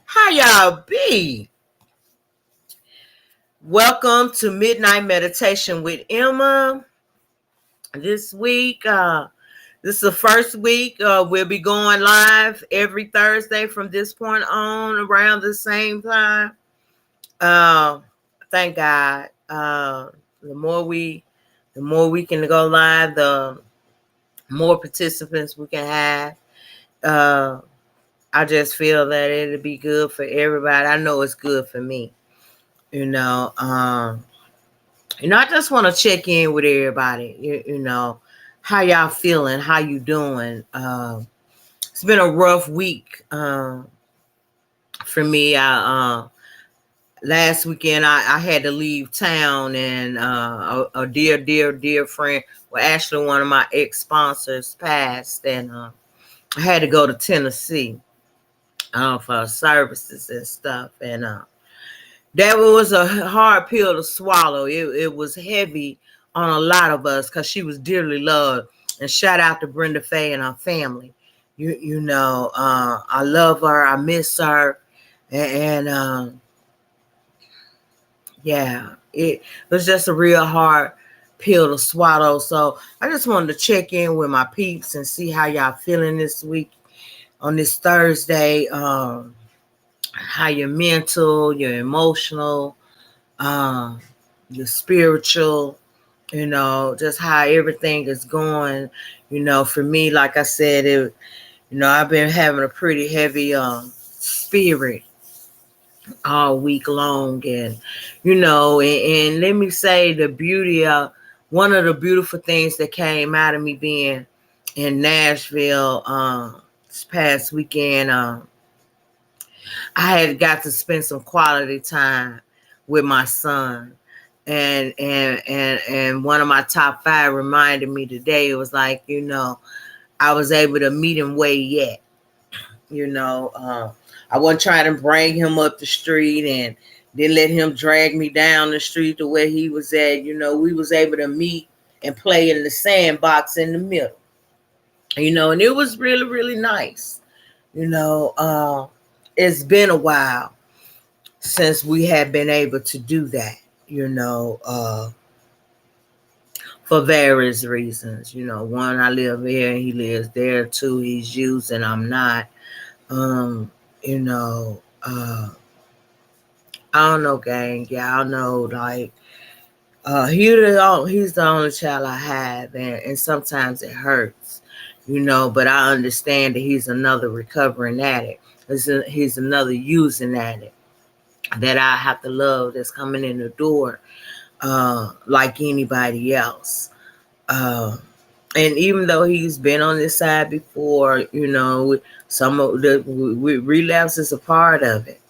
How y'all be? Welcome to Midnight Meditation with Emma. This week, this is the first week. We'll be going live every Thursday from this point on around the same time. Uh, thank God. The more we can go live, the more participants we can have. Uh, I just feel that it'll be good for everybody. I know it's good for me. You know, um, I just want to check in with everybody. How y'all feeling? How you doing? It's been a rough week for me. I last weekend I had to leave town, and a dear friend, well, actually one of my ex sponsors passed, and I had to go to Tennessee for services and stuff, and that was a hard pill to swallow. It was heavy on a lot of us because she was dearly loved. And shout out to Brenda Faye and her family. I love her. I miss her. And yeah, it was just a real hard pill to swallow. So I just wanted to check in with my peeps and see how y'all feeling this week on this Thursday. How your mental, your emotional, um, your spiritual, just how everything is going. For me, like I said, I've been having a pretty heavy spirit all week long. And let me say the beauty of one of the beautiful things that came out of me being in Nashville this past weekend. I had got to spend some quality time with my son. And one of my top five reminded me today. It was like, I was able to meet him way yet. I wasn't trying to bring him up the street and then let him drag me down the street to where he was at. We was able to meet and play in the sandbox in the middle. And it was really, really nice. It's been a while since we have been able to do that, for various reasons. One, I live here and he lives there. Two, he's used and I'm not. Um, you know, uh, I don't know, gang. Y'all know, like, he's the only child I have, and sometimes it hurts, but I understand that he's another recovering addict. He's another using addict that I have to love that's coming in the door like anybody else. Uh, and even though he's been on this side before, some of the relapse is a part of it.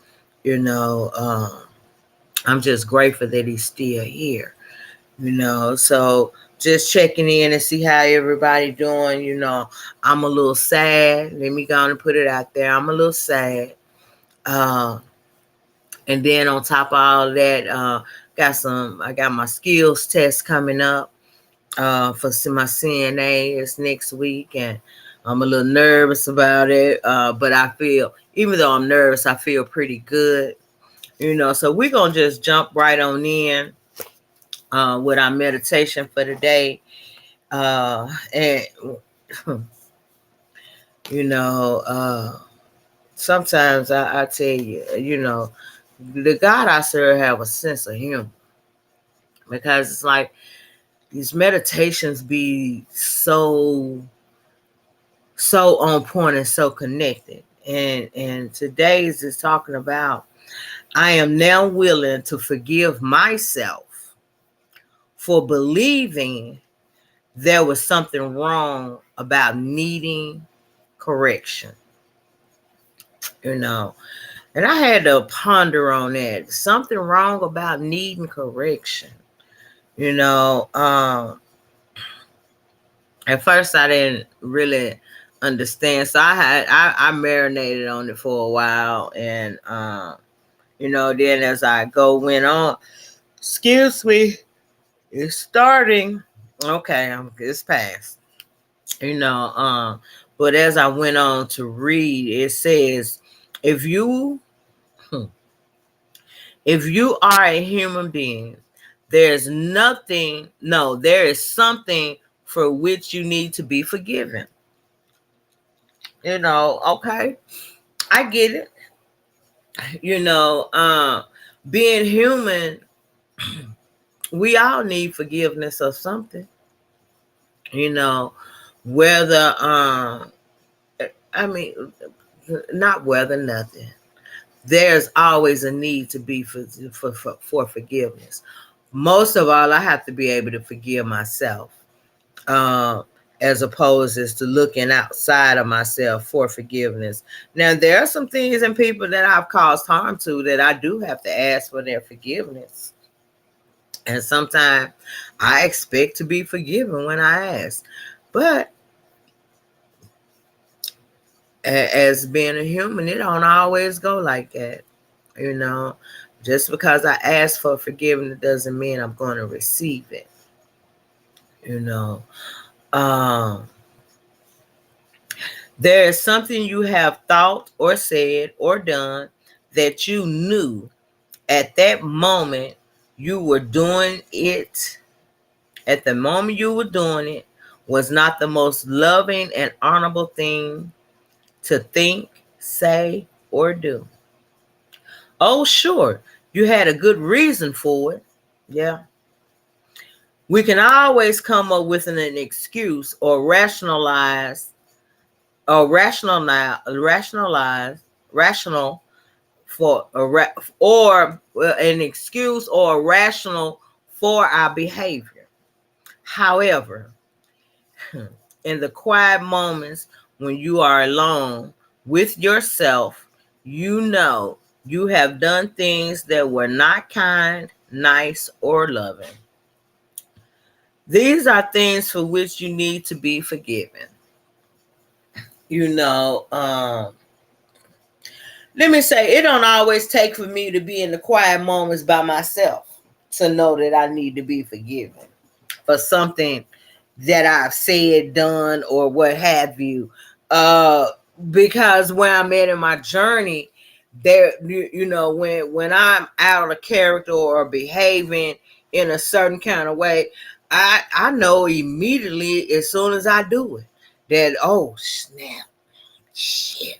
I'm just grateful that he's still here. So just checking in and see how everybody doing. I'm a little sad. Let me go and put it out there. I'm a little sad. Uh, and then on top of all that, I got my skills test coming up for my CNA. It's next week, and I'm a little nervous about it. But even though I'm nervous, I feel pretty good. So we're gonna just jump right on in with our meditation for today. And you know, uh, sometimes I tell you, the God I serve have a sense of humor, because it's like these meditations be so on point and so connected. And today's is talking about, I am now willing to forgive myself for believing there was something wrong about needing correction. And I had to ponder on that. Something wrong about needing correction. you know um at first I didn't really understand, so I marinated on it for a while. And then as went on, excuse me, it's starting. Okay, it's past. you know um but as I went on to read, it says, if you If you are a human being, there is something for which you need to be forgiven. Okay, I get it. Being human, we all need forgiveness of something. Whether I mean, not whether nothing. There's always a need to be for forgiveness. Most of all, I have to be able to forgive myself, uh, as opposed as to looking outside of myself for forgiveness. Now, there are some things and people that I've caused harm to that I do have to ask for their forgiveness. And sometimes I expect to be forgiven when I ask. But as being a human, it don't always go like that. Just because I ask for forgiveness doesn't mean I'm going to receive it. Um, there is something you have thought or said or done that you knew at that moment you were doing it. At the moment you were doing it was not the most loving and honorable thing to think, say, or do. Oh, sure, you had a good reason for it. Yeah. We can always come up with an excuse or rational for or an excuse or a rational for our behavior. However, in the quiet moments when you are alone with yourself, you have done things that were not kind, nice, or loving. These are things for which you need to be forgiven. Let me say, it don't always take for me to be in the quiet moments by myself to know that I need to be forgiven for something that I've said, done, or what have you. Because where I'm at in my journey, there, when I'm out of character or behaving in a certain kind of way, I know immediately as soon as I do it that, oh snap, shit,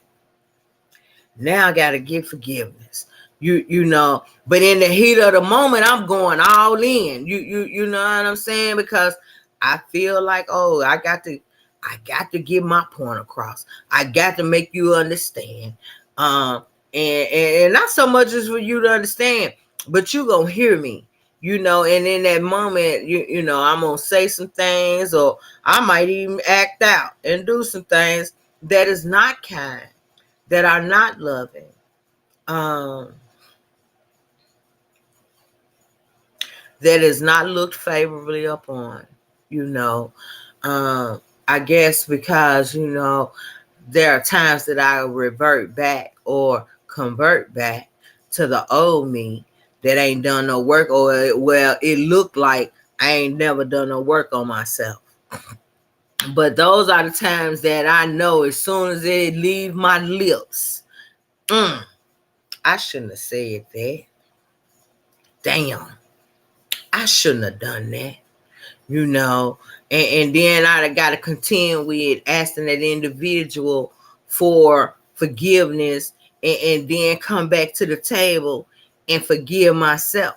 now I gotta get forgiveness. But in the heat of the moment, I'm going all in. You know what I'm saying? Because I feel like, oh, I got to get my point across. I got to make you understand. And not so much as for you to understand, but you gonna hear me. And in that moment, I'm gonna say some things, or I might even act out and do some things that is not kind, that are not loving. That is not looked favorably upon. I guess because there are times that I revert back or convert back to the old me that ain't done no work, or well, it looked like I ain't never done no work on myself. But those are the times that I know as soon as it leave my lips, I shouldn't have said that. Damn, I shouldn't have done that. And then I got to contend with asking that individual for forgiveness, and then come back to the table and forgive myself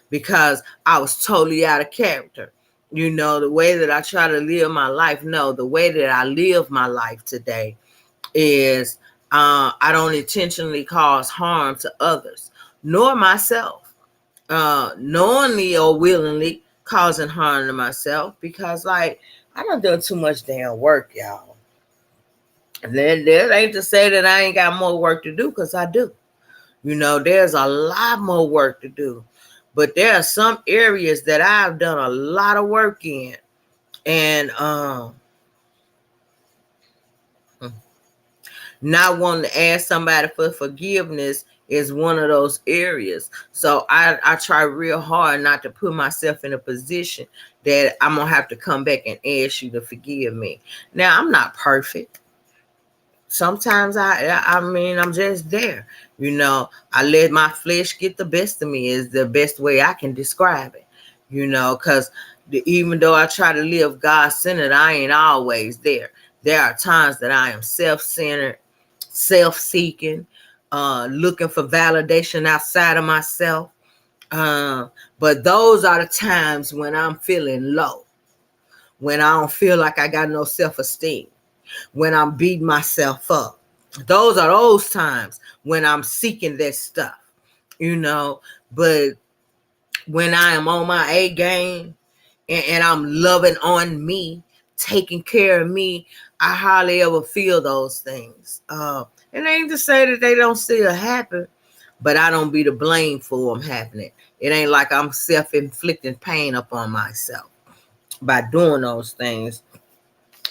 because I was totally out of character. The way that I try to live my life, no, the way that I live my life today is I don't intentionally cause harm to others, nor myself, knowingly or willingly causing harm to myself, because I done too much damn work, y'all. And then that ain't to say that I ain't got more work to do, because I do. There's a lot more work to do. But there are some areas that I've done a lot of work in. And not wanting to ask somebody for forgiveness is one of those areas. So I try real hard not to put myself in a position that I'm going to have to come back and ask you to forgive me. Now, I'm not perfect. sometimes I mean, I'm just there. I let my flesh get the best of me is the best way I can describe it. Because even though I try to live God-centered, I ain't always there. There are times that I am self-centered, self-seeking, looking for validation outside of myself. But those are the times when I'm feeling low, when I don't feel like I got no self-esteem, when I'm beating myself up. Those times when I'm seeking that stuff, But when I am on my A game and I'm loving on me, taking care of me, I hardly ever feel those things. And ain't to say that they don't still happen, but I don't be to blame for them happening. It ain't like I'm self-inflicting pain upon myself by doing those things.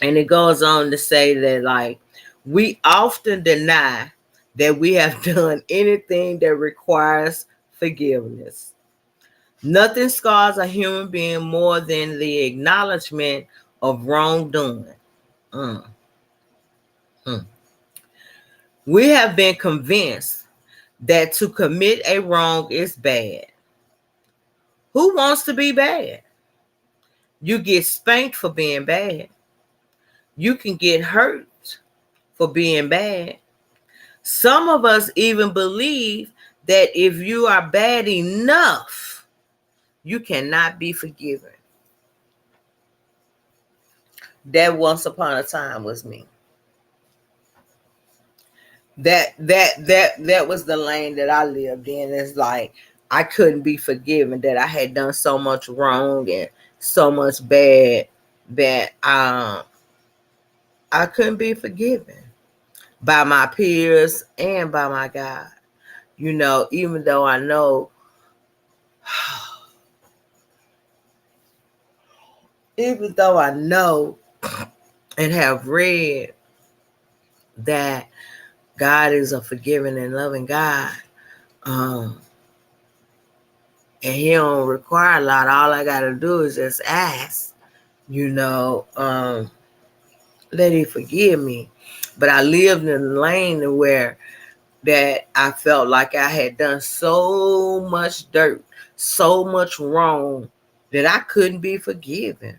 And it goes on to say that, like, we often deny that we have done anything that requires forgiveness. Nothing scars a human being more than the acknowledgement of wrongdoing. Mm. Mm. We have been convinced that to commit a wrong is bad. Who wants to be bad? You get spanked for being bad. You can get hurt for being bad. Some of us even believe that if you are bad enough, you cannot be forgiven. That once upon a time was me. That was the lane that I lived in. It's like I couldn't be forgiven, that I had done so much wrong and so much bad that I couldn't be forgiven by my peers and by my God. Even though I know, even though I know and have read that God is a forgiving and loving God, and He don't require a lot. All I gotta do is just ask, let He forgive me. But I lived in a lane where that I felt like I had done so much dirt, so much wrong that I couldn't be forgiven.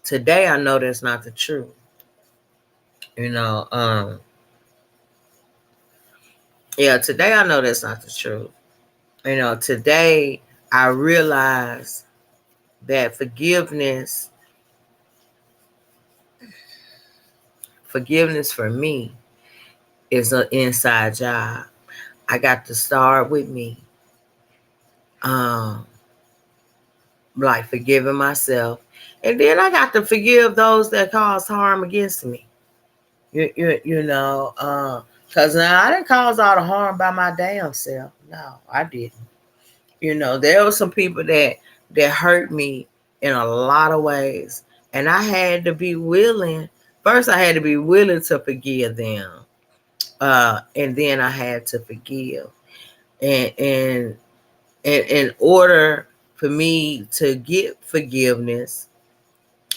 Today I know that's not the truth. Today I know that's not the truth. Today I realize that forgiveness for me is an inside job. I got to start with me. Like forgiving myself. And then I got to forgive those that cause harm against me. Because now I didn't cause all the harm by my damn self. No, I didn't. There were some people that hurt me in a lot of ways. And I had to be willing. First, I had to be willing to forgive them. And then I had to forgive. And in order for me to get forgiveness,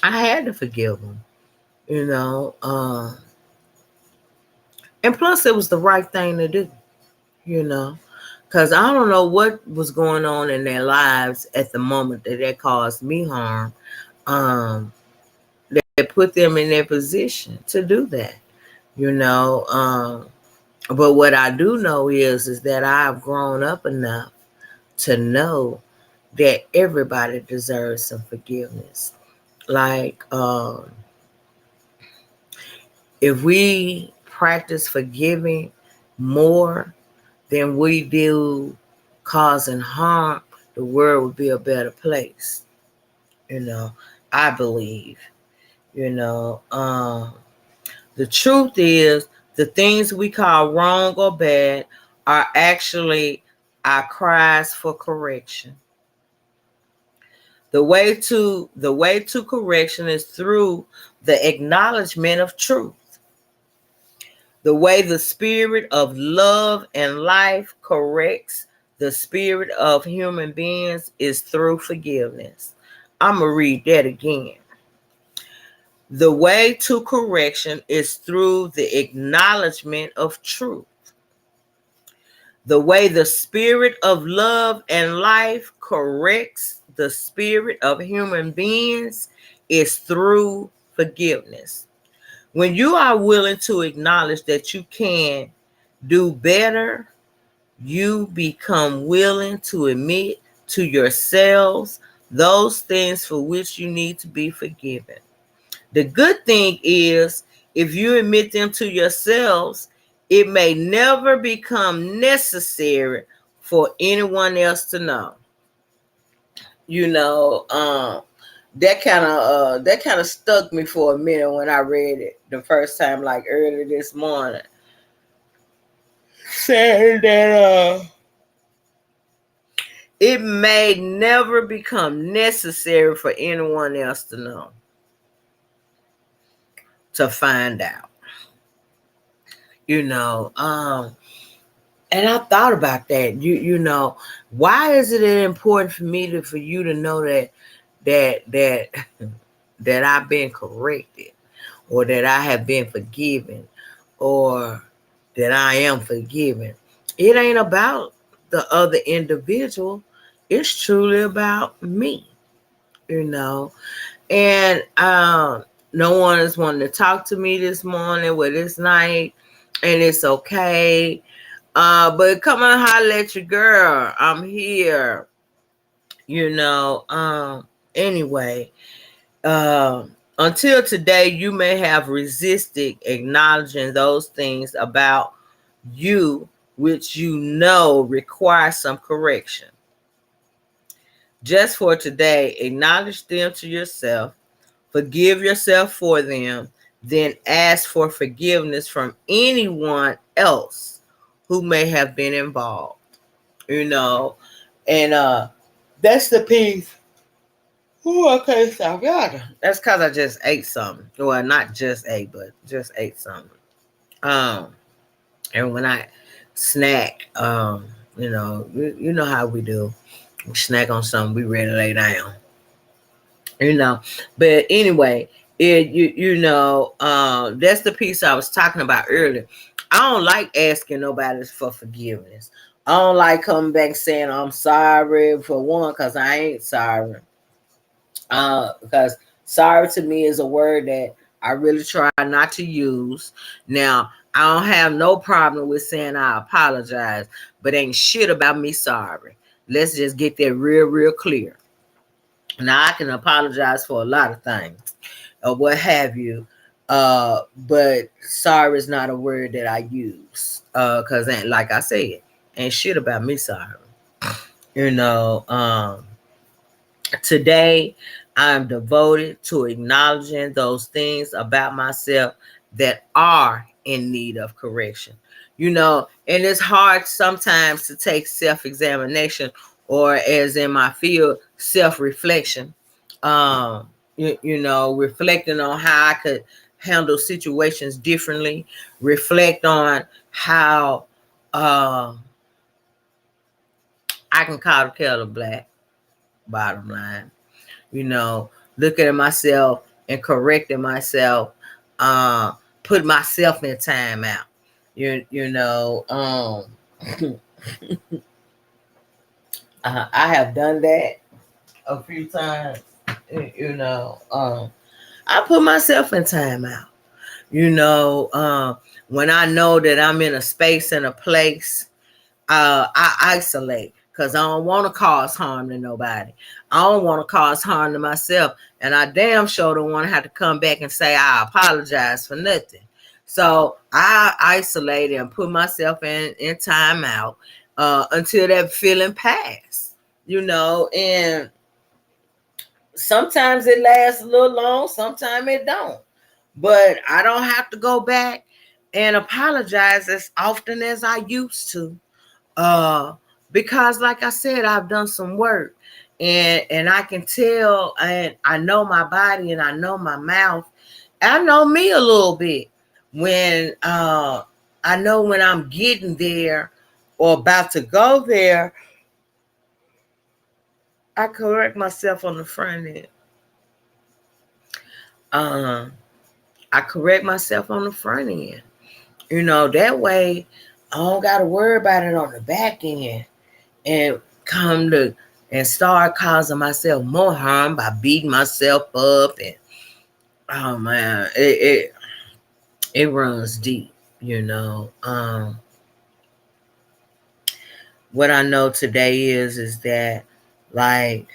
I had to forgive them. And plus it was the right thing to do. Because I don't know what was going on in their lives at the moment that caused me harm, that put them in their position to do that. But what I do know is that I've grown up enough to know that everybody deserves some forgiveness. Like, if we practice forgiving more than we do causing harm, the world would be a better place. I believe. The truth is, the things we call wrong or bad are actually our cries for correction. The way to correction is through the acknowledgement of truth. The way the spirit of love and life corrects the spirit of human beings is through forgiveness. I'm going to read that again. The way to correction is through the acknowledgement of truth. The way the spirit of love and life corrects the spirit of human beings is through forgiveness. When you are willing to acknowledge that you can do better, you become willing to admit to yourselves those things for which you need to be forgiven. The good thing is, if you admit them to yourselves, it may never become necessary for anyone else to know. You know, that kind of stuck me for a minute when I read it the first time, like early this morning, saying that it may never become necessary for anyone else to know, to find out. You know, and I thought about that. You know, why is it important for me for you to know that that I've been corrected, or that I have been forgiven, or that I am forgiven? It ain't about the other individual. It's truly about me. You know, and no one is wanting to talk to me this morning or this night, and it's okay. But come on, holler at your girl. I'm here. You know. Anyway, until today, you may have resisted acknowledging those things about you which you know require some correction. Just for today, acknowledge them to yourself, forgive yourself for them, then ask for forgiveness from anyone else who may have been involved. You know, and that's the piece. Oh, okay, stop. Yeah, that's because I just ate something. Well, not just ate, but just ate something. Um, and when I snack, you know, you know how we do. We snack on something, we ready to lay down. You know, but anyway, you know, that's the piece I was talking about earlier. I don't like asking nobody for forgiveness. I don't like coming back saying I'm sorry, for one, because I ain't sorry. Because sorry to me is a word that I really try not to use. Now, I don't have no problem with saying I apologize, but ain't shit about me sorry. Let's just get that real clear. Now, I can apologize for a lot of things or what have you, but sorry is not a word that I use, because ain't, like I said, ain't shit about me sorry. You know, today, I'm devoted to acknowledging those things about myself that are in need of correction. You know, and it's hard sometimes to take self-examination, or as in my field, self-reflection. You know, reflecting on how I could handle situations differently, reflect on how I can call the kettle black, bottom line. You know, looking at myself and correcting myself, put myself in timeout. You know, I have done that a few times. You know, I put myself in timeout. You know, when I know that I'm in a space and a place, I isolate because I don't want to cause harm to nobody. I don't want to cause harm to myself. And I damn sure don't want to have to come back and say I apologize for nothing. So I isolate and put myself in timeout until that feeling pass. You know, and sometimes it lasts a little long, sometimes it don't. But I don't have to go back and apologize as often as I used to. Uh, because like I said, I've done some work, and I can tell, and I know my body and I know my mouth. I know me a little bit when I know when I'm getting there or about to go there. I correct myself on the front end. I correct myself on the front end. That way I don't got to worry about it on the back end and come to and start causing myself more harm by beating myself up. And oh man, it runs deep. What I know today is that like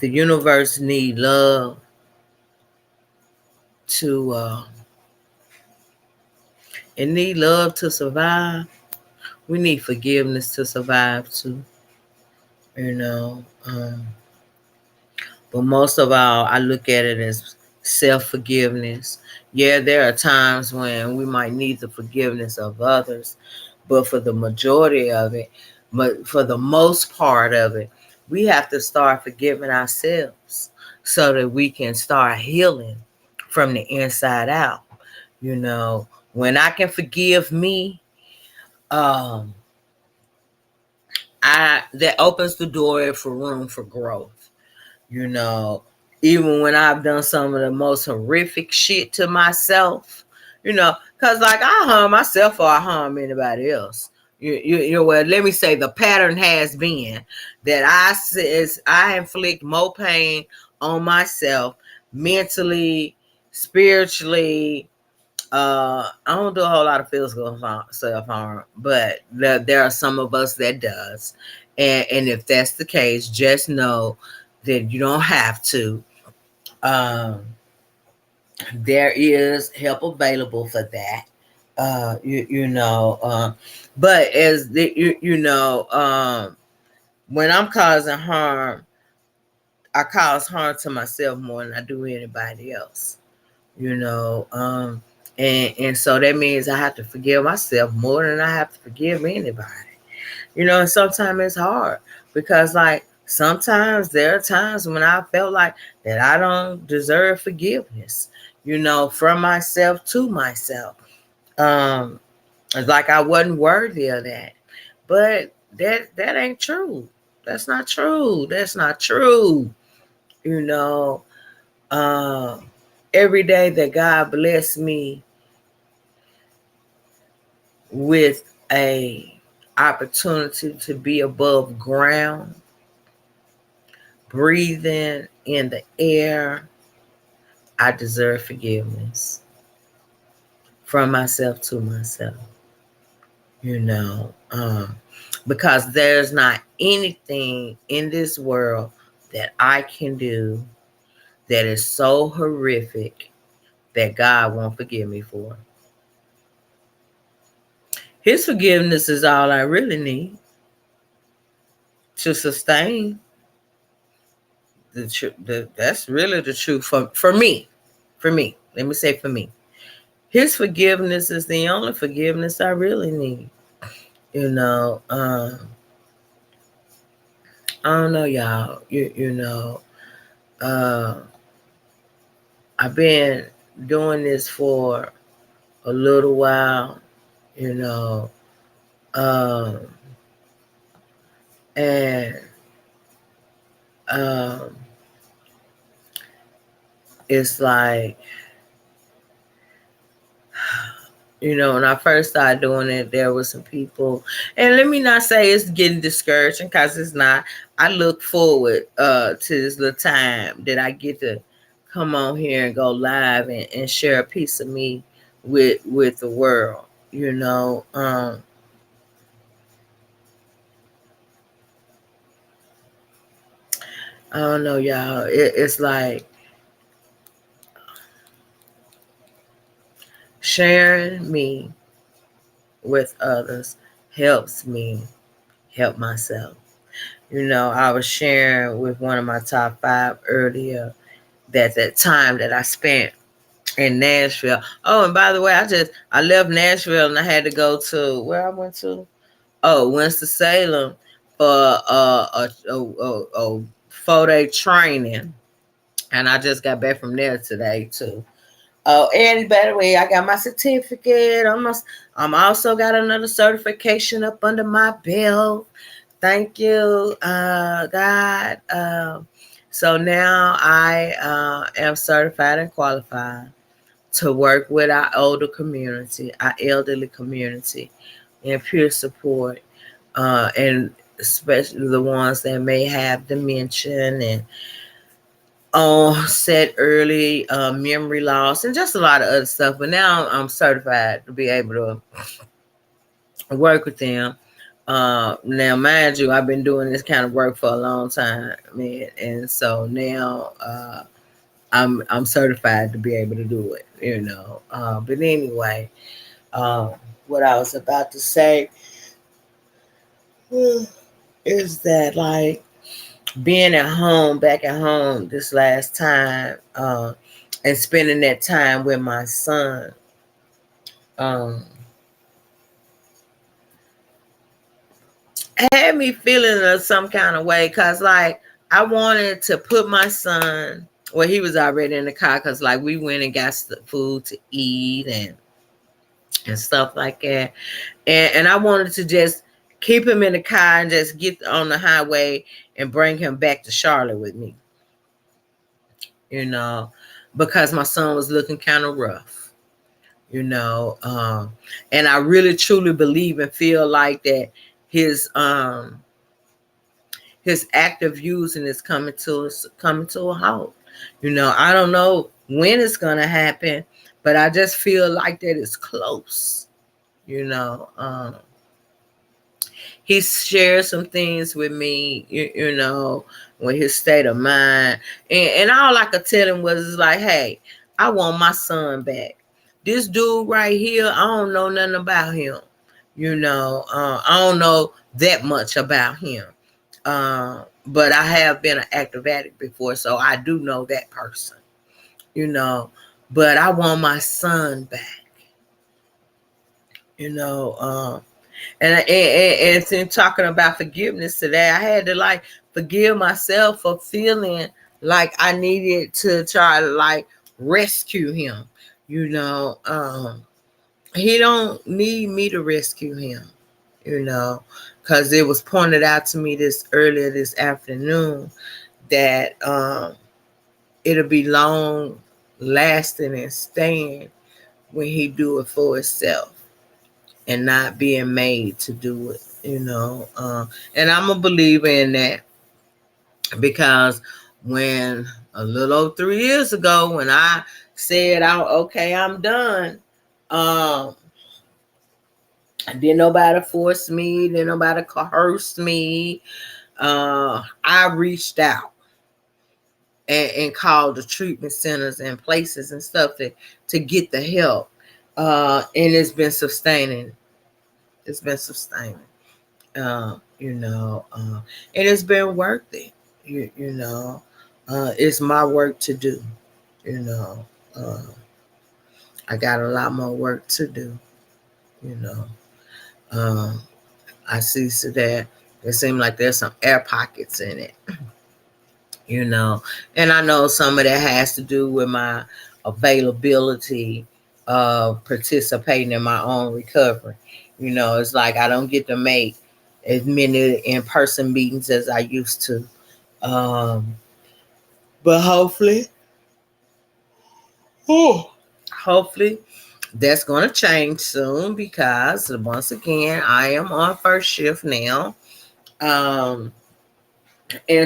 the universe need love to it need love to survive. We need forgiveness to survive too. you know um but most of all, I look at it as self-forgiveness. Yeah, there are times when we might need the forgiveness of others, but for the majority of it, but for the most part of it, we have to start forgiving ourselves so that we can start healing from the inside out. When I can forgive me, um, I that opens the door for room for growth. you know, Even when I've done some of the most horrific shit to myself, because like I harm myself or I harm anybody else. Well, let me say the pattern has been that I inflict more pain on myself mentally, spiritually. I don't do a whole lot of physical self harm, but there are some of us that does, and if that's the case, just know that you don't have to. Um, there is help available for that. Uh, you you know, uh, but as the, when I'm causing harm, I cause harm to myself more than I do anybody else. you know um and so that means I have to forgive myself more than I have to forgive anybody. And sometimes it's hard because like sometimes there are times when I felt like that I don't deserve forgiveness, from myself to myself. um it's like I wasn't worthy of that, but that ain't true. That's not true. That's not true. you know uh, every day that God bless me with a opportunity to be above ground, breathing in the air, I deserve forgiveness from myself to myself. You know, because there's not anything in this world that I can do that is so horrific that God won't forgive me for. His forgiveness is all I really need to sustain that's really the truth for me. For me, let me say for me, His forgiveness is the only forgiveness I really need. You know, I don't know, y'all. Uh, I've been doing this for a little while. You know, um, and um, it's like when I first started doing it, there were some people, and let me not say it's getting discouraging because it's not. I look forward to this little time that I get to come on here and go live and share a piece of me with the world. I don't know, y'all. It's like sharing me with others helps me help myself. I was sharing with one of my top 5 earlier that time that I spent in Nashville. Oh, and by the way, I left Nashville and I had to go to where I went to. Oh, Winston-Salem for a 4-day training, and I just got back from there today too. Oh, and by the way, I got my certificate. I'm also got another certification up under my belt. Thank you, God. So now I am certified and qualified to work with our older community, our elderly community, and peer support, and especially the ones that may have dementia and set early memory loss and just a lot of other stuff. But now I'm certified to be able to work with them. Now, mind you, I've been doing this kind of work for a long time, man, and so now I'm certified to be able to do it. But anyway, what I was about to say is that like being at home, back at home this last time, and spending that time with my son, um, had me feeling some kind of way because like I wanted to put my son. Well, he was already in the car because like we went and got food to eat and stuff like that, and I wanted to just keep him in the car and just get on the highway and bring him back to Charlotte with me, you know, because my son was looking kind of rough, and I really truly believe and feel like that his active using is coming to a halt. I don't know when it's gonna happen, but I just feel like that it's close. You know, he shared some things with me, with his state of mind. And all I could tell him was like, hey, I want my son back. This dude right here, I don't know nothing about him. I don't know that much about him. But I have been an active addict before, so I do know that person, but I want my son back, and in talking about forgiveness today, I had to like forgive myself for feeling like I needed to try to like rescue him. He don't need me to rescue him, because it was pointed out to me earlier this afternoon that it'll be long lasting and staying when he do it for himself and not being made to do it, and I'm a believer in that, because when a little over 3 years ago, when I said, okay, I'm done, didn't nobody force me, didn't nobody coerce me. I reached out and called the treatment centers and places and stuff to get the help. And it's been sustaining. It's been sustaining. And it's been worth it. It's my work to do. I got a lot more work to do. I see so that it seems like there's some air pockets in it. And I know some of that has to do with my availability of participating in my own recovery. It's like I don't get to make as many in-person meetings as I used to. But hopefully that's going to change soon, because once again, I am on first shift now. And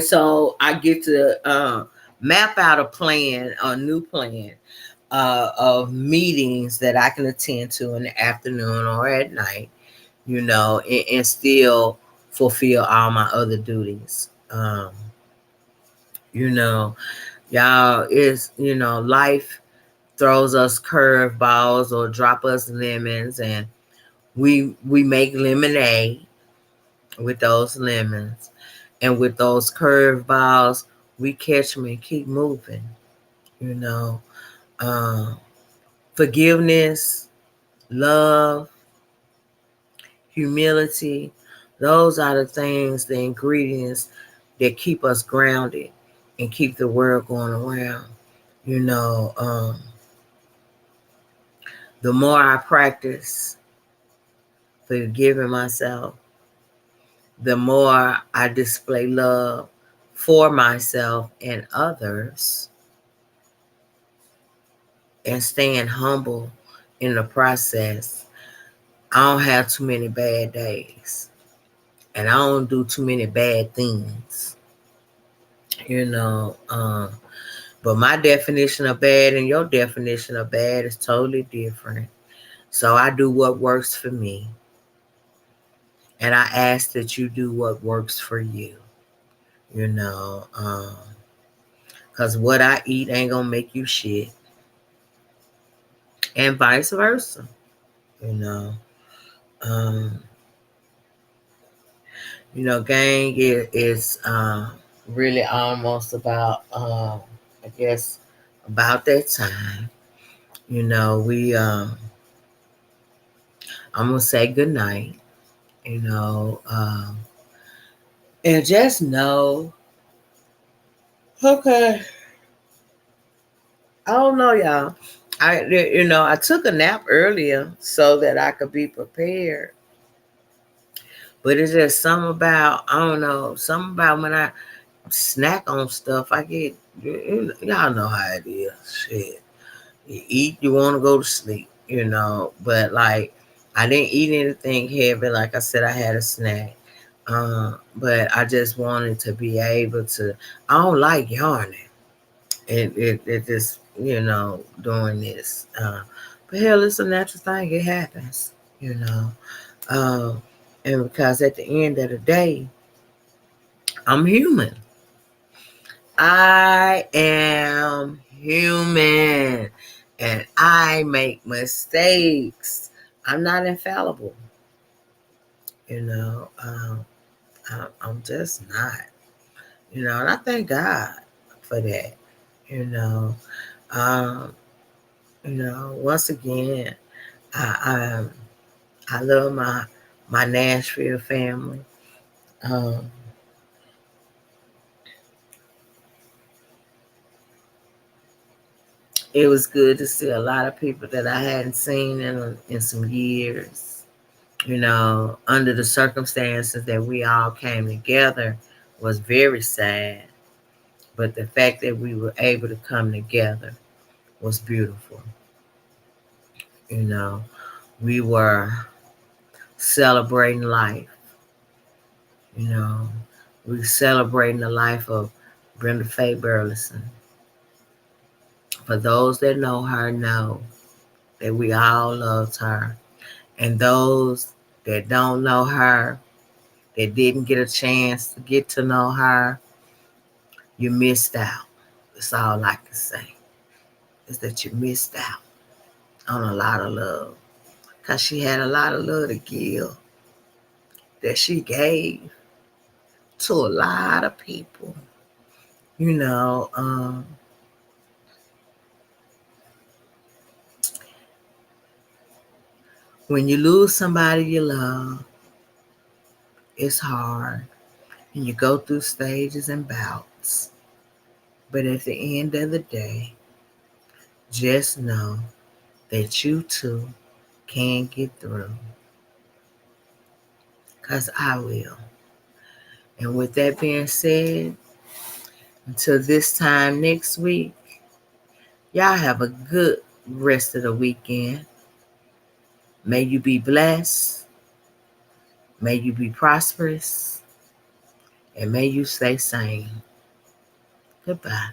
so I get to map out a new plan of meetings that I can attend to in the afternoon or at night, and still fulfill all my other duties. Y'all, life throws us curveballs or drop us lemons, and we make lemonade with those lemons. And with those curveballs, we catch them and keep moving. Forgiveness, love, humility, those are the things, the ingredients that keep us grounded and keep the world going around. The more I practice forgiving myself, the more I display love for myself and others, and staying humble in the process. I don't have too many bad days, and I don't do too many bad things, you know. But my definition of bad and your definition of bad is totally different. So I do what works for me, and I ask that you do what works for you, you know. Because what I eat ain't gonna make you shit, and vice versa, you know. Um, gang is really almost about, I guess, about that time. We I'm gonna say good night. You know, and just know, okay. I don't know, y'all. I took a nap earlier so that I could be prepared. But it's just something about, I don't know, something about when I snack on stuff, I get, y'all know how it is. Shit. You eat, you want to go to sleep, But like, I didn't eat anything heavy. Like I said, I had a snack. But I just wanted to be able to, I don't like yarning. It just, doing this. But hell, it's a natural thing. It happens, you know. Um, and because at the end of the day, I'm human. I am human and I make mistakes. I'm not infallible, you know. I'm just not, and I thank God for that, you know. Um, once again, I I love my Nashville family. Um, it was good to see a lot of people that I hadn't seen in some years. Under the circumstances that we all came together was very sad. But the fact that we were able to come together was beautiful. You know, we were celebrating life. You know, we were celebrating the life of Brenda Faye Burleson. For those that know her, know that we all loved her. And those that don't know her, that didn't get a chance to get to know her, you missed out. That's all I can say, is that you missed out on a lot of love. Because she had a lot of love to give that she gave to a lot of people. You know, when you lose somebody you love, it's hard. And you go through stages and bouts. But at the end of the day, just know that you too can get through. Because I will. And with that being said, until this time next week, y'all have a good rest of the weekend. May you be blessed. May you be prosperous. And may you stay sane. Goodbye.